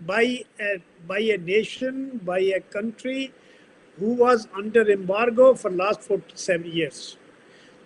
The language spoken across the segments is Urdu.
by a nation, by a country who was under embargo for last 47 years.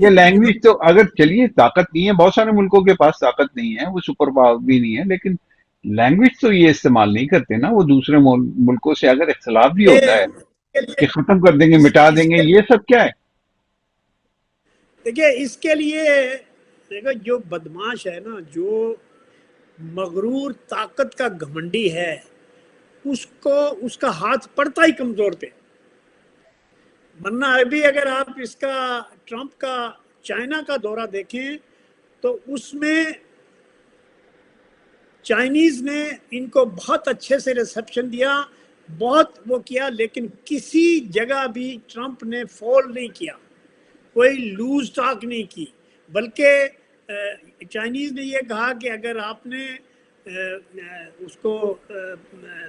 یہ لینگویج تو اگر چلیے طاقت نہیں ہے، بہت سارے ملکوں کے پاس طاقت نہیں ہے، وہ سپر پاور بھی نہیں ہے، لیکن لینگویج تو یہ استعمال نہیں کرتے نا وہ دوسرے ملکوں سے اگر اختلاف بھی ہوتا ہے کہ ختم کر دیں گے، مٹا اس دیں گے، کے یہ سب کیا ہے؟ دیکھیے اس کے لیے دیکھو جو بدماش ہے نا، جو مغرور طاقت کا گھمنڈی ہے، اس کو اس کا ہاتھ پڑتا ہی کمزور پہ. ورنہ ابھی اگر آپ اس کا ٹرمپ کا چائنا کا دورہ دیکھیں تو اس میں چائنیز نے ان کو بہت اچھے سے ریسپشن دیا، بہت وہ کیا، لیکن کسی جگہ بھی ٹرمپ نے فال نہیں کیا، کوئی لوز ٹاک نہیں کی. بلکہ چائنیز نے یہ کہا کہ اگر آپ نے اس کو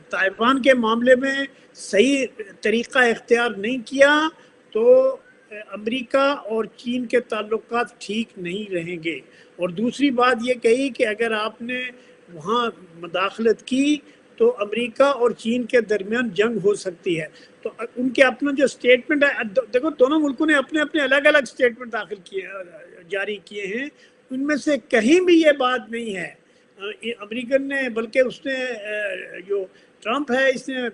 تائیوان کے معاملے میں صحیح طریقہ اختیار نہیں کیا تو امریکہ اور چین کے تعلقات ٹھیک نہیں رہیں گے. اور دوسری بات یہ کہی کہ اگر آپ نے وہاں مداخلت کی تو امریکہ اور چین کے درمیان جنگ ہو سکتی ہے. تو ان کے اپنا جو سٹیٹمنٹ ہے، دیکھو دونوں ملکوں نے اپنے اپنے الگ الگ سٹیٹمنٹ داخل کیے، جاری کیے ہیں، ان میں سے کہیں بھی یہ بات نہیں ہے. امریکن نے، بلکہ اس نے جو ٹرمپ ہے، اس نے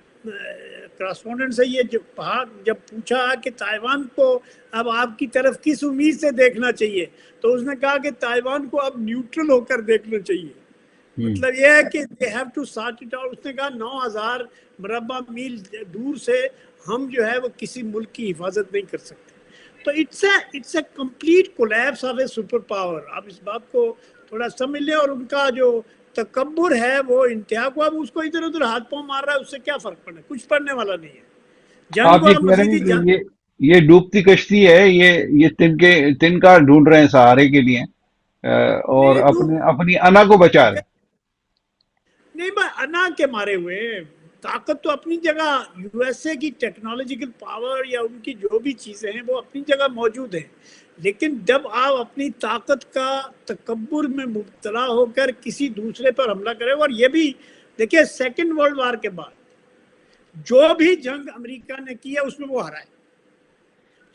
کراسپونڈنٹ سے یہ جب پوچھا کہ تائیوان کو اب آپ کی طرف کس امید سے دیکھنا چاہیے، تو اس نے کہا کہ تائیوان کو اب نیوٹرل ہو کر دیکھنا چاہیے. مطلب یہ ہے کہ they have to sort it out. اس نے کہا 9,000 مربع میل دور سے ہم جو ہے وہ کسی ملک کی حفاظت نہیں کر سکتے. تو it's a complete collapse of a superpower. آپ اس بات کو تھوڑا سمجھ لیں. اور ان کا جو تکبر ہے وہ انتہا کو، اب اس کو ادھر ادھر ہاتھ پاؤں مار رہا ہے، اس سے کیا فرق پڑنا ہے؟ کچھ پڑنے والا نہیں ہے. جنگ آپ کو یہ ہم کہہ رہے مزید ہیں ہی کہ یہ ڈوبتی کشتی ہے، یہ تن کا ڈھونڈ رہے ہیں سہارے کے لیے، اور نہیں اپنی انا کو بچا رہے ہیں. نہیں بھائی، انا کے مارے ہوئے طاقت تو اپنی جگہ، یو ایس اے کی ٹیکنالوجیکل پاور یا ان کی جو بھی چیزیں ہیں وہ اپنی جگہ موجود ہیں. لیکن جب آپ اپنی طاقت کا تکبر میں مبتلا ہو کر کسی دوسرے پر حملہ کریں، اور یہ بھی دیکھیں سیکنڈ ورلڈ وار کے بعد جو بھی جنگ امریکہ نے کی ہے اس میں وہ ہرا ہے.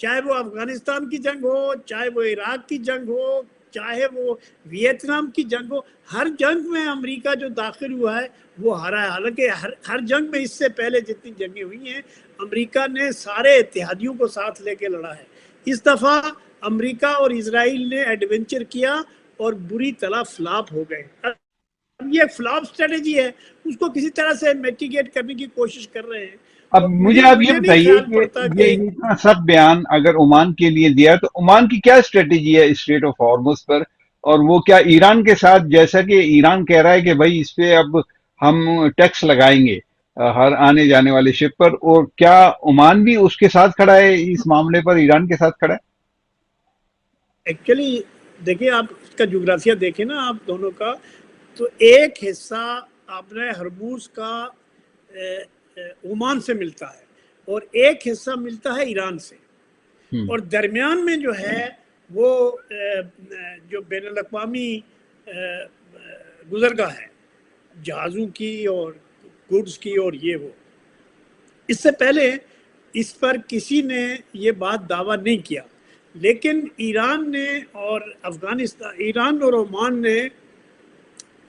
چاہے وہ افغانستان کی جنگ ہو، چاہے وہ عراق کی جنگ ہو، چاہے وہ ویتنام کی جنگ ہو، ہر جنگ میں امریکہ جو داخل ہوا ہے وہ ہرا ہے. حالانکہ ہر جنگ میں اس سے پہلے جتنی جنگیں ہوئی ہیں امریکہ نے سارے اتحادیوں کو ساتھ لے کے لڑا ہے. اس دفعہ امریکہ اور اسرائیل نے ایڈونچر کیا اور بری طرح فلاپ ہو گئے. اب یہ فلاپ اسٹریٹجی ہے، اس کو کسی طرح سے میٹیگیٹ کرنے کی کوشش کر رہے ہیں. اب تو مجھے آپ یہ مجھے نہیں بتائیے خیال کہ پڑتا کہ یہ اتنا سخت بیان اگر عمان کے لیے دیا تو عمان کی کیا اسٹریٹجی ہے اسٹریٹ آف ہارمز پر؟ اور وہ کیا ایران کے ساتھ، جیسا کہ ایران کہہ رہا ہے کہ بھائی اس پہ اب ہم ٹیکس لگائیں گے ہر آنے جانے والے شپ پر، اور کیا عمان بھی اس کے ساتھ کھڑا ہے اس معاملے پر، ایران کے ساتھ کھڑا ہے؟ ایکچولی دیکھیں آپ اس کا جغرافیہ دیکھیں نا آپ دونوں کا، تو ایک حصہ آپ نے ہرموز کا عمان سے ملتا ہے اور ایک حصہ ملتا ہے ایران سے، اور درمیان میں جو ہے وہ جو بین الاقوامی گزرگاہ ہے جہازوں کی اور گڈز کی، اور یہ وہ اس سے پہلے اس پر کسی نے یہ بات دعویٰ نہیں کیا. لیکن ایران نے اور ایران اور عمان نے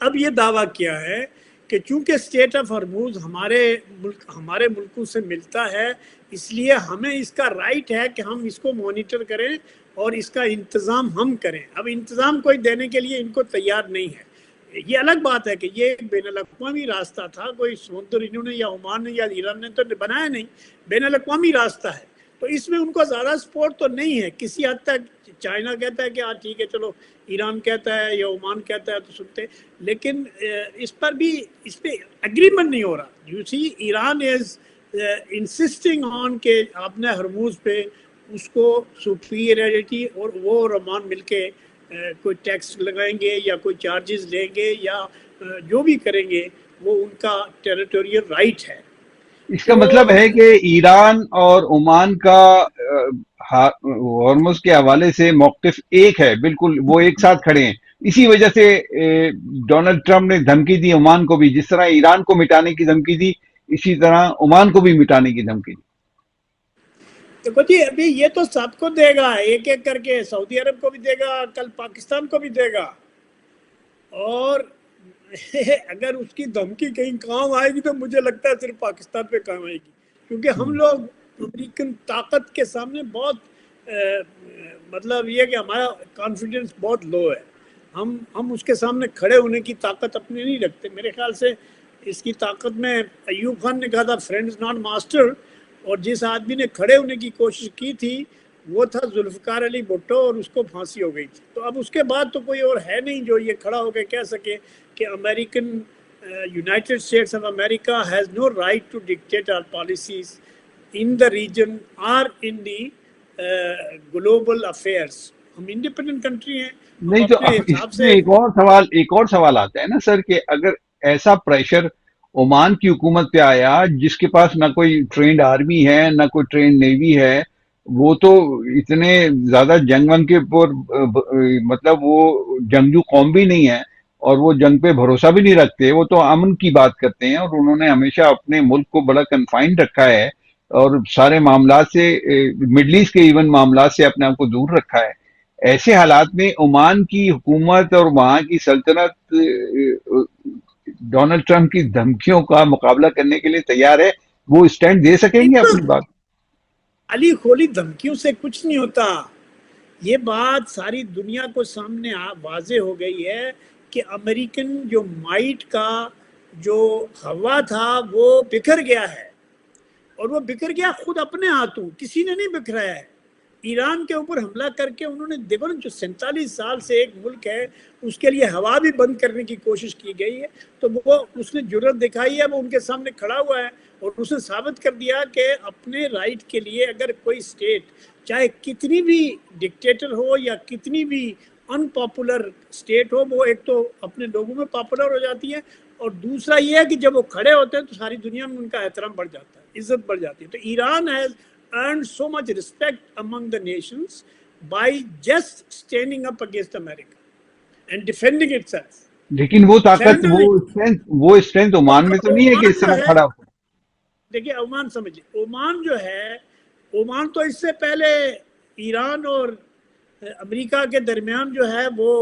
اب یہ دعویٰ کیا ہے کہ چونکہ اسٹیٹ آف ہرموز ہمارے ملکوں سے ملتا ہے، اس لیے ہمیں اس کا رائٹ ہے کہ ہم اس کو مانیٹر کریں اور اس کا انتظام ہم کریں. اب انتظام کوئی دینے کے لیے ان کو تیار نہیں ہے. یہ الگ بات ہے کہ یہ ایک بین الاقوامی راستہ تھا، کوئی سمندر انہوں نے یا عمان نے یا ایران نے تو بنایا نہیں، بین الاقوامی راستہ ہے. تو اس میں ان کو زیادہ سپورٹ تو نہیں ہے. کسی حد تک چائنا کہتا ہے کہ ہاں ٹھیک ہے چلو، ایران کہتا ہے یا عمان کہتا ہے تو سنتے، لیکن اس پر بھی اس پہ اگریمنٹ نہیں ہو رہا. یو سی ایران از انسسٹنگ آن کہ آپ نے ہرموز پہ اس کو سپیریئرٹی، اور وہ اور عمان مل کے کوئی ٹیکس لگائیں گے یا کوئی چارجز لیں گے یا جو بھی کریں گے وہ ان کا ٹیریٹوریل رائٹ ہے. اس کا تو مطلب ہے کہ ایران اور عمان کا ہارمز کے حوالے سے موقف ایک ہے، بالکل وہ ایک ساتھ کھڑے ہیں. اسی وجہ سے ڈونلڈ ٹرمپ نے دھمکی دی عمان کو بھی، جس طرح ایران کو مٹانے کی دھمکی دی اسی طرح عمان کو بھی مٹانے کی دھمکی دی. دیکھو جی ابھی یہ تو سب کو دے گا ایک ایک کر کے, سعودی عرب کو بھی دے گا, کل پاکستان کو بھی دے گا, اور اگر اس کی دھمکی کہیں کام آئے گی تو مجھے لگتا ہے صرف پاکستان پہ کام آئے گی, کیونکہ ہم لوگ امریکن طاقت کے سامنے بہت مطلب یہ کہ ہمارا کانفیڈنس بہت لو ہے, ہم اس کے سامنے کھڑے ہونے کی طاقت اپنی نہیں رکھتے. میرے خیال سے اس کی طاقت میں ایوب خان نے کہا تھا فرینڈز ناٹ ماسٹر, اور جس آدمی نے کھڑے ہونے کی کوشش کی تھی وہ تھا ذوالفقار علی بھٹو, اور اس کو پھانسی ہو گئی تھی. تو اب اس کے بعد تو کوئی اور ہے نہیں جو یہ کھڑا ہو کے کہہ سکے کہ American United States of America has no right to dictate our policies in the region or in the global affairs. ہم انڈیپینڈنٹ کنٹری ہیں, ہم نہیں تو اپنے اس حساب میں سے. ایک اور سوال آتا ہے نا سر, کہ اگر ایسا پریشر عمان کی حکومت پہ آیا جس کے پاس نہ کوئی ٹرینڈ آرمی ہے نہ کوئی ٹرینڈ نیوی ہے, وہ تو اتنے زیادہ جنگ ونگ کے اوپر مطلب وہ جنگجو قوم بھی نہیں ہے اور وہ جنگ پہ بھروسہ بھی نہیں رکھتے, وہ تو امن کی بات کرتے ہیں اور انہوں نے ہمیشہ اپنے ملک کو بڑا کنفائنڈ رکھا ہے اور سارے معاملات سے مڈل ایسٹ کے ایون معاملات سے اپنے آپ کو دور رکھا ہے. ایسے حالات میں عمان کی حکومت اور وہاں کی سلطنت ڈونلڈ ٹرمپ کی دھمکیوں کا مقابلہ کرنے کے لیے تیار ہے, وہ اسٹینڈ دے سکیں گے اپنی بات؟ علی کھولی دھمکیوں سے کچھ نہیں ہوتا. یہ بات ساری دنیا کو سامنے واضح ہو گئی ہے کہ امریکن جو مائٹ کا جو ہوا تھا وہ بکھر گیا ہے, اور وہ بکھر گیا خود اپنے ہاتھوں, کسی نے نہیں بکھرایا ہے. ایران کے اوپر حملہ کر کے انہوں نے دیکھو نا, جو 47 سال سے ایک ملک ہے اس کے لیے ہوا بھی بند کرنے کی کوشش کی گئی ہے, تو وہ اس نے جرأت دکھائی ہے, وہ ان کے سامنے کھڑا ہوا ہے اور اس نے ثابت کر دیا کہ اپنے رائٹ کے لیے اگر کوئی اسٹیٹ چاہے کتنی بھی ڈکٹیٹر ہو یا کتنی بھی ان پاپولر اسٹیٹ ہو, وہ ایک تو اپنے لوگوں میں پاپولر ہو جاتی ہے, اور دوسرا یہ ہے کہ جب وہ کھڑے ہوتے ہیں تو ساری دنیا میں ان کا احترام بڑھ جاتا ہے, عزت بڑھ جاتی ہے. تو Iran has earned so much respect among the nations by just standing up against America and defending itself. لیکن وہ طاقت Surrendering. وہ اسٹرینتھ عمان میں تو نہیں ہے کہ اس عمان جو طرح ہے, کھڑا ہو. دیکھیے عمان سمجھیے, عمان جو ہے, عمان تو اس سے پہلے ایران اور امریکہ کے درمیان جو ہے وہ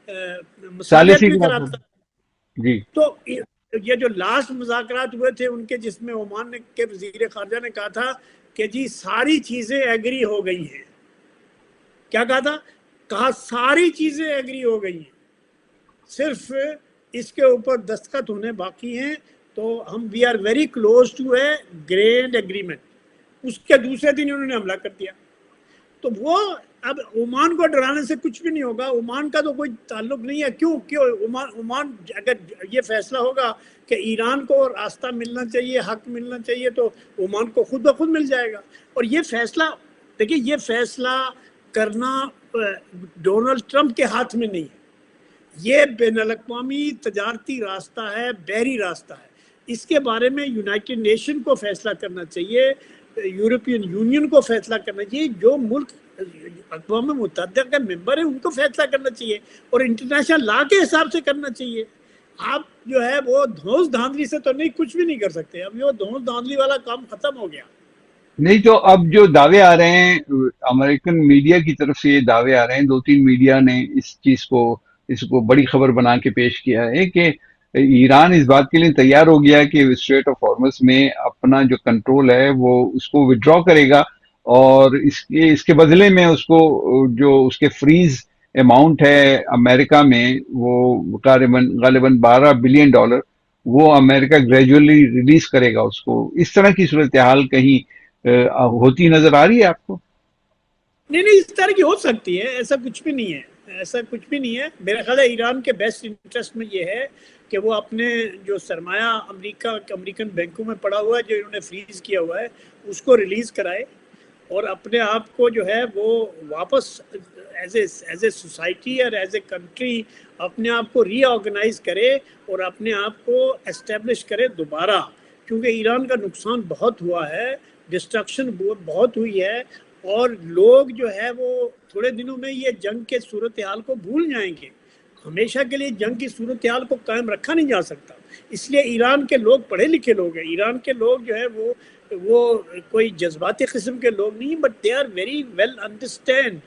مصالحت ثالثی بھی کا کرا تھا. جی تو یہ جو لاسٹ مذاکرات ہوئے تھے ان کے, جس میں عمان کے وزیر خارجہ نے کہا تھا کہ جی ساری چیزیں ایگری ہو گئی ہیں. کیا کہا تھا؟ کہا ساری چیزیں ایگری ہو گئی ہیں, صرف اس کے اوپر دستخط ہونے باقی ہیں. تو ہم we are very close to a grand agreement. اس کے دوسرے دن انہوں نے حملہ کر دیا. تو وہ اب عمان کو ڈرانے سے کچھ بھی نہیں ہوگا, عمان کا تو کوئی تعلق نہیں ہے. کیوں عمان اگر یہ فیصلہ ہوگا کہ ایران کو راستہ ملنا چاہیے, حق ملنا چاہیے, تو عمان کو خود بخود مل جائے گا. اور یہ فیصلہ دیکھیے, یہ فیصلہ کرنا ڈونلڈ ٹرمپ کے ہاتھ میں نہیں ہے, یہ بین الاقوامی تجارتی راستہ ہے, بحری راستہ ہے. اس کے بارے میں یونائٹڈ نیشن کو فیصلہ کرنا چاہیے, یورپین یونین کو فیصلہ کرنا چاہیے, جو ملک اقوام متحدہ کا ممبر ہے ان کو فیصلہ کرنا چاہیے, اور انٹرنیشنل لا کے حساب سے کرنا چاہیے. آپ جو ہے وہ دھونس دھاندلی سے تو نہیں, کچھ بھی نہیں کر سکتے. اب یہ دھونس دھاندلی والا کام ختم ہو گیا. نہیں تو اب جو دعوے آ رہے ہیں امریکن میڈیا کی طرف سے, یہ دعوے آ رہے ہیں, 2-3 میڈیا نے اس کو بڑی خبر بنا کے پیش کیا ہے کہ ایران اس بات کے لیے تیار ہو گیا کہ اسٹریٹ آف ہارمز میں اپنا جو کنٹرول ہے وہ اس کو ودرا کرے گا, اور اس کے بدلے میں اس کو جو اس کے فریز اماؤنٹ ہے امریکہ میں, وہ غالباً $12 بلین, وہ امریکہ گریجولی ریلیز کرے گا اس کو. اس طرح کی صورتحال کہیں ہوتی نظر آ رہی ہے آپ کو؟ نہیں, اس طرح کی ہو سکتی ہے, ایسا کچھ بھی نہیں ہے, ایسا کچھ بھی نہیں ہے. میرا خیال ہے ایران کے بیسٹ انٹرسٹ میں یہ ہے کہ وہ اپنے جو سرمایہ امریکن بینکوں میں پڑا ہوا ہے, جو انہوں نے فریز کیا ہوا ہے, اس کو ریلیز کرائے, اور اپنے آپ کو جو ہے وہ واپس ایز اے سوسائٹی اور ایز اے کنٹری اپنے آپ کو ری آرگنائز کرے اور اپنے آپ کو اسٹیبلش کرے دوبارہ. کیونکہ ایران کا نقصان بہت ہوا ہے, ڈسٹرکشن بہت ہوئی ہے, اور لوگ جو ہے وہ تھوڑے دنوں میں یہ جنگ کے صورتحال کو بھول جائیں گے. ہمیشہ کے لیے جنگ کی صورتحال کو قائم رکھا نہیں جا سکتا. اس لیے ایران کے لوگ پڑھے لکھے لوگ ہیں. ایران کے لوگ جو ہے وہ کوئی جذباتی قسم کے لوگ نہیں، but they are very well understand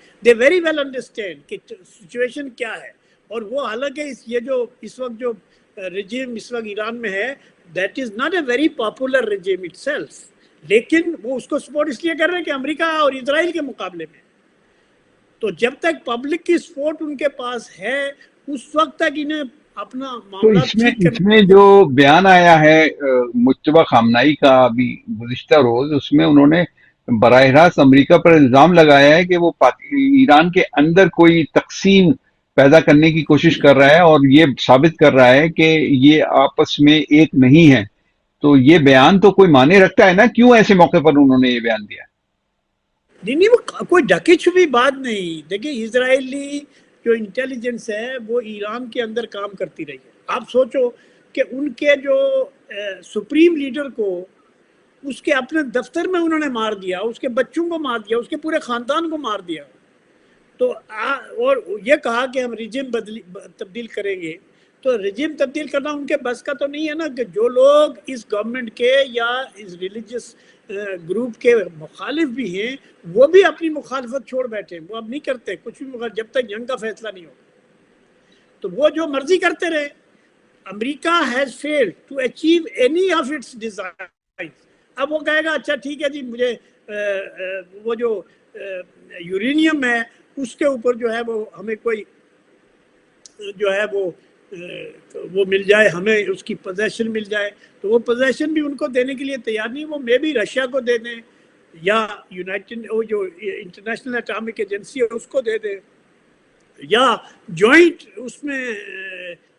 کہ سچویشن کیا ہے. اور وہ حالانکہ یہ جو اس وقت جو رجیم اس وقت ایران میں ہے، that is not a very popular regime it self, لیکن وہ اس کو سپورٹ اس لیے کر رہے ہیں کہ امریکہ اور اسرائیل کے مقابلے میں. تو جب تک پبلک کی سپورٹ ان کے پاس ہے اس وقت تک انہیں اپنا تو معاملات اس ٹھیک میں کرنے. جو بیان آیا ہے مجتبیٰ خامنہئی کا ابھی گزشتہ روز، اس میں انہوں نے براہ راست امریکہ پر الزام لگایا ہے کہ وہ ایران کے اندر کوئی تقسیم پیدا کرنے کی کوشش کر رہا ہے اور یہ ثابت کر رہا ہے کہ یہ آپس میں ایک نہیں ہے. تو یہ بیان تو کوئی معنی رکھتا ہے نا؟ کیوں ایسے موقع پر انہوں نے یہ بیان دیا؟ نہیں وہ کوئی ڈھکی چھپی بات نہیں. دیکھیں اسرائیلی جو انٹیلیجنس ہے وہ ایران کے اندر کام کرتی رہی ہے. آپ سوچو کہ ان کے جو سپریم لیڈر کو اس کے اپنے دفتر میں انہوں نے مار دیا، اس کے بچوں کو مار دیا، اس کے پورے خاندان کو مار دیا. تو اور یہ کہا کہ ہم رجیم تبدیل کریں گے. تو رجیم تبدیل کرنا ان کے بس کا تو نہیں ہے نا، کہ جو لوگ اس گورنمنٹ کے یا اس ریلیجس گروپ کے مخالف بھی ہیں وہ بھی اپنی مخالفت چھوڑ بیٹھے. وہ اب نہیں کرتے کچھ بھی جب تک جنگ کا فیصلہ نہیں ہوگا. تو وہ جو مرضی کرتے رہے. America has failed to achieve any of its desires. اب وہ کہے گا اچھا ٹھیک ہے جی، مجھے وہ جو یورینیم ہے اس کے اوپر جو ہے وہ ہمیں کوئی جو ہے وہ مل جائے، ہمیں اس کی پوزیشن مل جائے. تو وہ پوزیشن بھی ان کو دینے کے لیے تیار نہیں. وہ مے بھی رشیا کو دے دیں یا یونائٹڈ وہ جو انٹرنیشنل اٹامک ایجنسی ہے اس کو دے دیں، یا جوائنٹ اس میں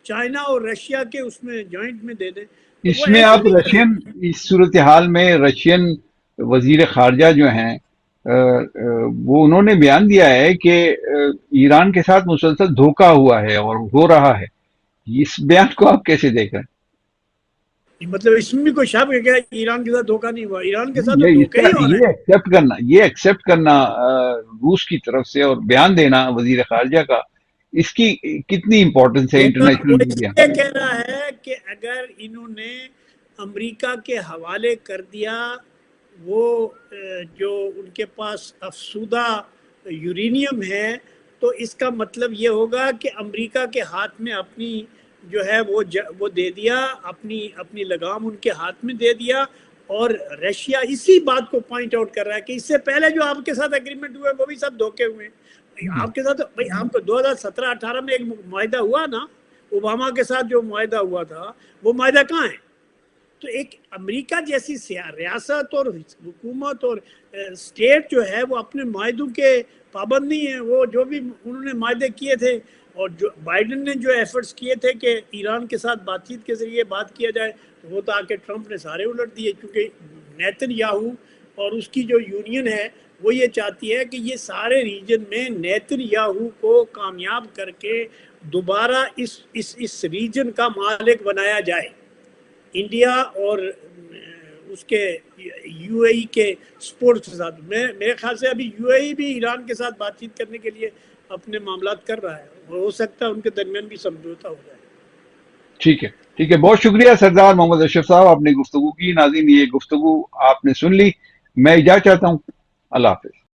چائنا اور رشیا کے اس میں جوائنٹ میں دے دیں. تو اس وہ میں ایسے آپ بھی کر رشین، اس صورتحال میں رشین وزیر خارجہ جو ہیں وہ انہوں نے بیان دیا ہے کہ ایران کے ساتھ مسلسل دھوکہ ہوا ہے اور ہو رہا ہے. اس بیان کو آپ کیسے دیکھ رہے ہیں؟ مطلب اس میں بھی کوئی شک ہے کہ ایران کے ساتھ دھوکہ نہیں ہوا؟ ایران کے ساتھ تو یہ اس دھوکہ کا ہی ہو رہا ہے. یہ ایکسپٹ کرنا روس کی طرف سے اور بیان دینا وزیر خارجہ کا، اس کی کتنی امپورٹنس ہے وہ انٹرنیشنل اس میڈیا؟ لیے کہہ رہا ہے کہ اگر انہوں نے امریکہ کے حوالے کر دیا وہ جو ان کے پاس افسودہ یورینیم ہے، تو اس کا مطلب یہ ہوگا کہ امریکہ کے ہاتھ میں اپنی جو ہے وہ دے دیا، اپنی لگام ان کے ہاتھ میں دے دیا. اور رشیا اسی بات کو پوائنٹ آؤٹ کر رہا ہے کہ اس سے پہلے جو آپ کے ساتھ اگریمنٹ ہوئے وہ بھی سب دھوکے ہوئے. آپ کے ساتھ بھائی آپ کو 2017-18 میں ایک معاہدہ ہوا نا، اوباما کے ساتھ جو معاہدہ ہوا تھا، وہ معاہدہ کہاں ہے؟ تو ایک امریکہ جیسی ریاست اور حکومت اور اسٹیٹ جو ہے وہ اپنے معاہدوں کے پابند نہیں ہیں. وہ جو بھی انہوں نے معاہدے کیے تھے اور جو بائیڈن نے جو ایفرٹس کیے تھے کہ ایران کے ساتھ بات چیت کے ذریعے بات کیا جائے، وہ تو آ کے ٹرمپ نے سارے الٹ دیے. کیونکہ نیتن یاہو اور اس کی جو یونین ہے وہ یہ چاہتی ہے کہ یہ سارے ریجن میں نیتن یاہو کو کامیاب کر کے دوبارہ اس ریجن کا مالک بنایا جائے. انڈیا اور اس کے یو اے ای کے سپورٹ کے ساتھ میرے خیال سے ابھی یو اے ای بھی ایران کے ساتھ بات چیت کرنے کے لیے اپنے معاملات کر رہا ہے، اور ہو سکتا ہے ان کے درمیان بھی سمجھوتا ہو جائے. ٹھیک ہے، ٹھیک ہے، بہت شکریہ سردار محمد اشرف صاحب، آپ نے گفتگو کی. ناظرین یہ گفتگو آپ نے سن لی. میں اجازت چاہتا ہوں. اللہ حافظ.